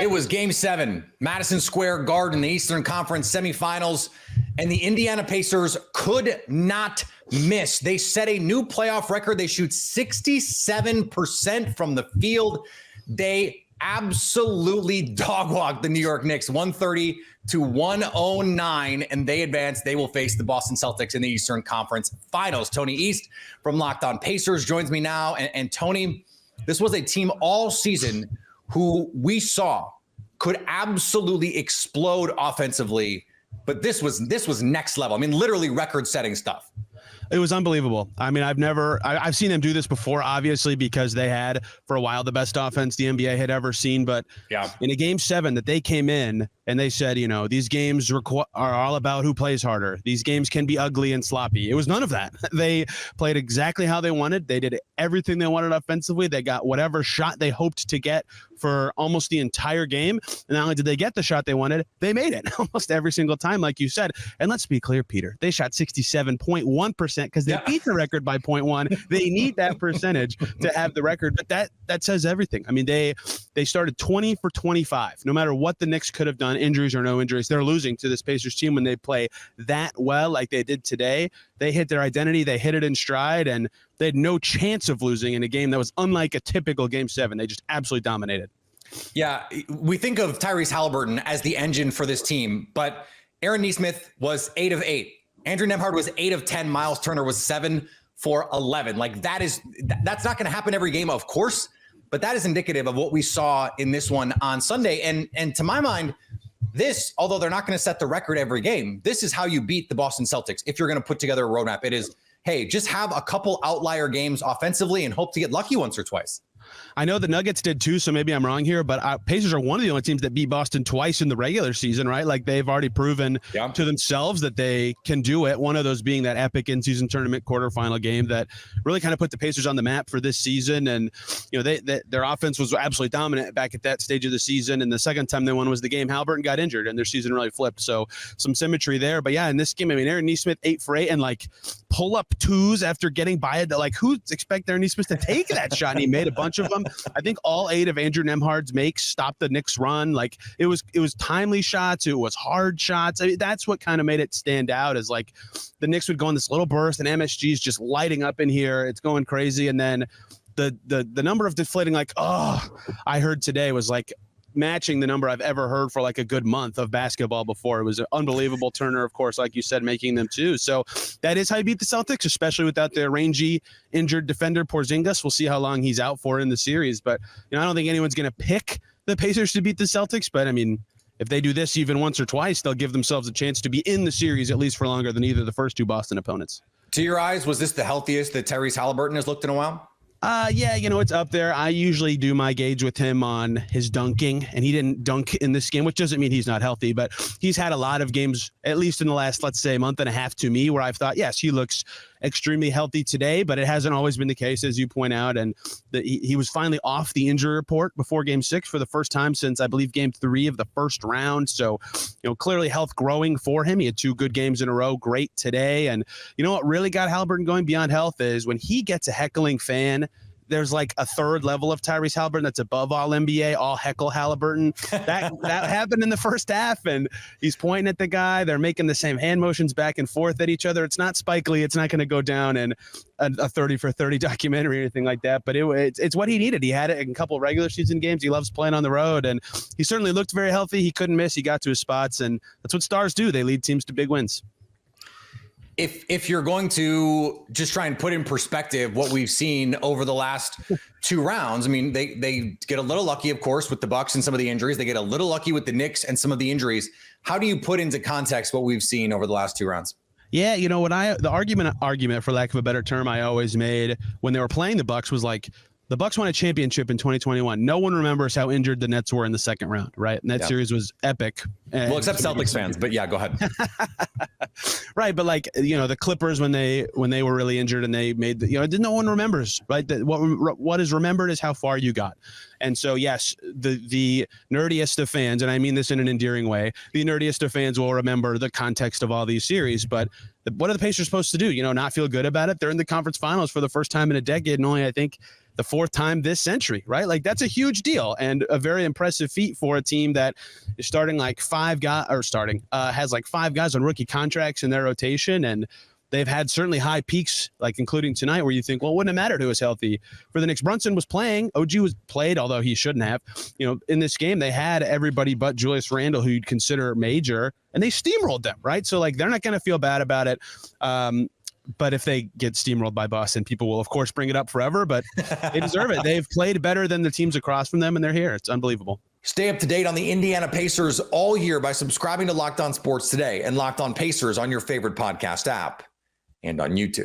It was Game 7, Madison Square Garden, the Eastern Conference semifinals, and the Indiana Pacers could not miss. They set a new playoff record. They shoot 67% from the field. They absolutely dog-walked the New York Knicks 130-109, and they advance. They will face the Boston Celtics in the Eastern Conference Finals. Tony East from Locked On Pacers joins me now. And Tony, this was a team all season who we saw could absolutely explode offensively, but this was next level. I mean, literally record-setting stuff. It was unbelievable. I mean, I've seen them do this before, obviously, because they had for a while the best offense the NBA had ever seen. But in a Game 7 that they came in and they said, you know, these games are all about who plays harder. These games can be ugly and sloppy. It was none of that. They played exactly how they wanted. They did everything they wanted offensively. They got whatever shot they hoped to get for almost the entire game. And not only did they get the shot they wanted, they made it almost every single time, like you said. And let's be clear, Peter, they shot 67.1% because they beat the record by 0.1. They need that percentage to have the record. But that says everything. I mean, they started 20 for 25. No matter what the Knicks could have done, injuries or no injuries, they're losing to this Pacers team when they play that well like they did today. They hit their identity. They hit it in stride, and they had no chance of losing in a game that was unlike a typical Game 7. They just absolutely dominated. Yeah, we think of Tyrese Haliburton as the engine for this team, but Aaron Nesmith was 8 of 8. Andrew Nembhard was 8 of 10. Myles Turner was 7 for 11. Like that's not going to happen every game, of course, but that is indicative of what we saw in this one on Sunday. And to my mind, this, although they're not going to set the record every game, this is how you beat the Boston Celtics. If you're going to put together a roadmap, it is, hey, just have a couple outlier games offensively and hope to get lucky once or twice. I know the Nuggets did too, so maybe I'm wrong here, but Pacers are one of the only teams that beat Boston twice in the regular season, right? Like they've already proven to themselves that they can do it. One of those being that epic in-season tournament quarterfinal game that really kind of put the Pacers on the map for this season. And, you know, their offense was absolutely dominant back at that stage of the season. And the second time they won was the game Haliburton got injured and their season really flipped. So some symmetry there. But yeah, in this game, I mean, Aaron Nesmith 8 for 8 and like pull up twos after getting by it. Like who'd expect Aaron Nesmith to take that shot? And he made a bunch of them. I think all 8 of Andrew Nembhard's makes stopped the Knicks run. Like it was timely shots. It was hard shots. I mean, that's what kind of made it stand out, is like the Knicks would go in this little burst and MSG's just lighting up in here. It's going crazy. And then the number of deflating, like, oh, I heard today was like matching the number I've ever heard for like a good month of basketball before. It was unbelievable. Turner, of course, like you said, making them too. So that is how you beat the Celtics, especially without their rangy injured defender Porzingis. We'll see how long he's out for in the series, but you know, I don't think anyone's going to pick the Pacers to beat the Celtics, but I mean, if they do this even once or twice, they'll give themselves a chance to be in the series at least for longer than either the first 2 Boston opponents. To your eyes, was this the healthiest that Tyrese Haliburton has looked in a while? Yeah, you know, it's up there. I usually do my gauge with him on his dunking, and he didn't dunk in this game, which doesn't mean he's not healthy, but he's had a lot of games, at least in the last, let's say, month and a half to me, where I've thought, yes, he looks extremely healthy today, but it hasn't always been the case, as you point out. And he was finally off the injury report before Game 6 for the first time since, I believe, Game 3 of the first round. So, you know, clearly health growing for him. He had 2 good games in a row, great today. And you know what really got Haliburton going beyond health is when he gets a heckling fan. There's like a third level of Tyrese Haliburton that's above all NBA, all heckle Haliburton. That happened in the first half, and he's pointing at the guy. They're making the same hand motions back and forth at each other. It's not Spike Lee. It's not going to go down in a 30 for 30 documentary or anything like that, but it's what he needed. He had it in a couple of regular season games. He loves playing on the road, and he certainly looked very healthy. He couldn't miss. He got to his spots, and that's what stars do. They lead teams to big wins. If you're going to just try and put in perspective what we've seen over the last 2 rounds, I mean, they get a little lucky, of course, with the Bucks and some of the injuries. They get a little lucky with the Knicks and some of the injuries. How do you put into context what we've seen over the last 2 rounds? Yeah, you know what the argument for lack of a better term I always made when they were playing the Bucks was like, the Bucks won a championship in 2021. No one remembers how injured the Nets were in the second round, right? And that series was epic. Well, except Celtics fans, but yeah, go ahead. Right, but like, you know, the Clippers when they were really injured and they made no one remembers, right? That what is remembered is how far you got. And so, yes, the nerdiest of fans, and I mean this in an endearing way, the nerdiest of fans will remember the context of all these series. But what are the Pacers supposed to do? You know, not feel good about it? They're in the conference finals for the first time in a decade, and only, I think, the fourth time this century, right? Like that's a huge deal and a very impressive feat for a team that is starting like has like 5 guys on rookie contracts in their rotation. And they've had certainly high peaks, like including tonight, where you think, well, it wouldn't have mattered who was healthy. For the Knicks, Brunson was playing. OG was played, although he shouldn't have. In this game, they had everybody but Julius Randle, who you'd consider major, and they steamrolled them, right? So, like, they're not going to feel bad about it. But if they get steamrolled by Boston, people will, of course, bring it up forever, but they deserve it. They've played better than the teams across from them, and they're here. It's unbelievable. Stay up to date on the Indiana Pacers all year by subscribing to Locked On Sports today and Locked On Pacers on your favorite podcast app and on YouTube.